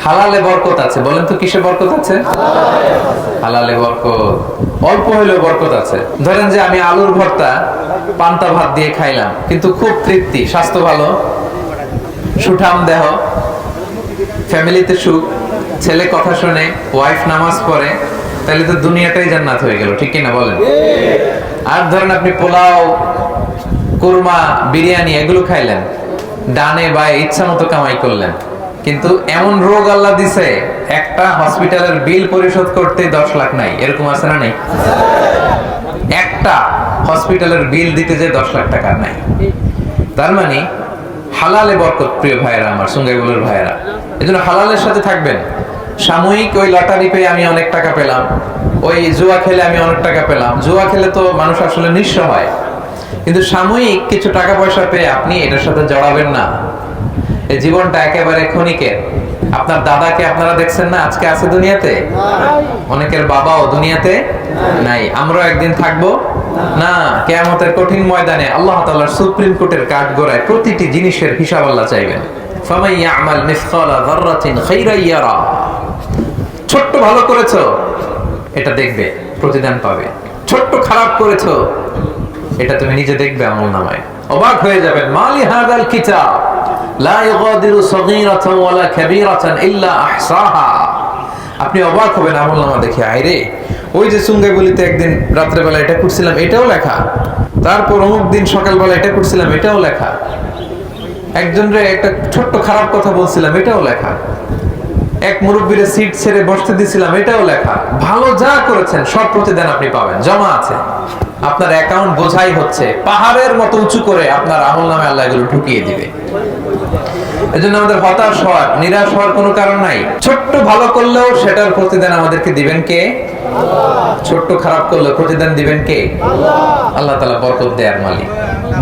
হালালে বরকত আছে। বলেন তো কিসে বরকত আছে? হালালে বরকত। অল্প হইলেও বরকত আছে। ধরেন যে আমি আলুর ভর্তা পান্তা ভাত দিয়ে খাইলাম, কিন্তু খুব তৃপ্তি, স্বাস্থ্য ভালো, সুঠাম দেহ, ফ্যামিলিতে সুখ, ছেলে কথা শুনে, ওয়াইফ নামাজ পড়ে, তাহলে তো দুনিয়াটাই জান্নাত হয়ে গেল, ঠিক কিনা বলেন? আর ধরেন আপনি পোলাও, কুরমা, বিরিয়ানি এগুলো খাইলেন, ডানে বায়ে ইচ্ছা মতো কামাই করলেন, কিন্তু এমন রোগ আল্লাহ দিছে একটা হসপিটালের বিল পরিশোধ করতে 10 লাখ নাই, এরকম আছে না? নেই? একটা হসপিটালের বিল দিতে যে 10 লাখ টাকা নাই। তার মানে হালালে বরকত। প্রিয় ভাইয়েরা, আমার সুঙ্গাইগুলোর ভাইয়েরা, এজন্য হালালের সাথে থাকবেন। সাময়িক ওই লটারি পেয়ে আমি অনেক টাকা পেলাম, ওই জুয়া খেলে আমি অনেক টাকা পেলাম, জুয়া খেলে তো মানুষ আসলে নিঃস্ব হয়, কিন্তু সাময়িক কিছু টাকা পয়সা পেয়ে আপনি এটার সাথে জড়াবেন না। এই জীবনটা একেবারে ক্ষণিকের। আপনার দাদাকে আপনারা দেখছেন না, আজকে আছে দুনিয়াতে, অনেকের বাবাও দুনিয়াতে নাই। আমরাও একদিন থাকবো না। কিয়ামতের কঠিন ময়দানে আল্লাহ তাআলার সুপ্রিম কোর্টের কাঠগড়ায় প্রতিটি জিনিসের হিসাব আল্লাহ চাইবেন। ফামান ইয়ামাল মিসকালা যাররাতিন খাইরান ইয়ারা। ছোট্ট ভালো করেছো, এটা দেখবে, প্রতিদান পাবে। ছোট্ট খারাপ করেছো, এটা তুমি নিজে দেখবে আমলনামায়। অবাক হয়ে যাবেন। মালি হাদাল কিতাব লা ইগাদিরু সগীরাতান ওয়ালা কাবীরাতান ইল্লা আহসাহা। আপনি অবাক হবেন আমলনামা দেখে। আইরে, ওই যে সুঙ্গাইবলিতে একদিন রাত্রে বেলা এটা করছিলাম, এটাও লেখা। তারপর অমুক দিন সকালবেলা এটা করছিলাম, এটাও লেখা। একজনরে একটা ছোট্ট খারাপ কথা বলছিলাম, এটাও লেখা। এক মুরব্বীরে সিট ছেড়ে বসতে দিছিলাম, এটাও লেখা। ভালো যা করেছেন সব প্রতিদান আপনি পাবেন, জমা আছে। আপনার অ্যাকাউন্ট বোঝাই হচ্ছে, পাহাড়ের মতো উঁচু করে আপনার আমলনামে আল্লাহ এগুলো ঢুকিয়ে দিবে। এজন্য আমাদের হতাশ হওয়ার, নিরাশ হওয়ার কোনো কারণ নাই। ছোট্ট ভালো করলেও সেটার প্রতিদান আমাদেরকে দিবেন কে? ছোট্ট খারাপ করলেও প্রতিদান দিবেন কে? আল্লাহ তাআলা বরকত দেয়ার মালিক।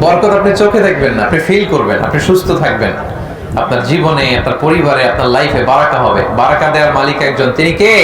বরকত আপনি চোখে দেখবেন না, আপনি ফিল করবেন। আপনি সুস্থ থাকবেন, আপনার জীবনে, আপনার পরিবারে, আপনার লাইফে বারাকা হবে। বারাকা দেওয়ার মালিক একজন, তিনি কে?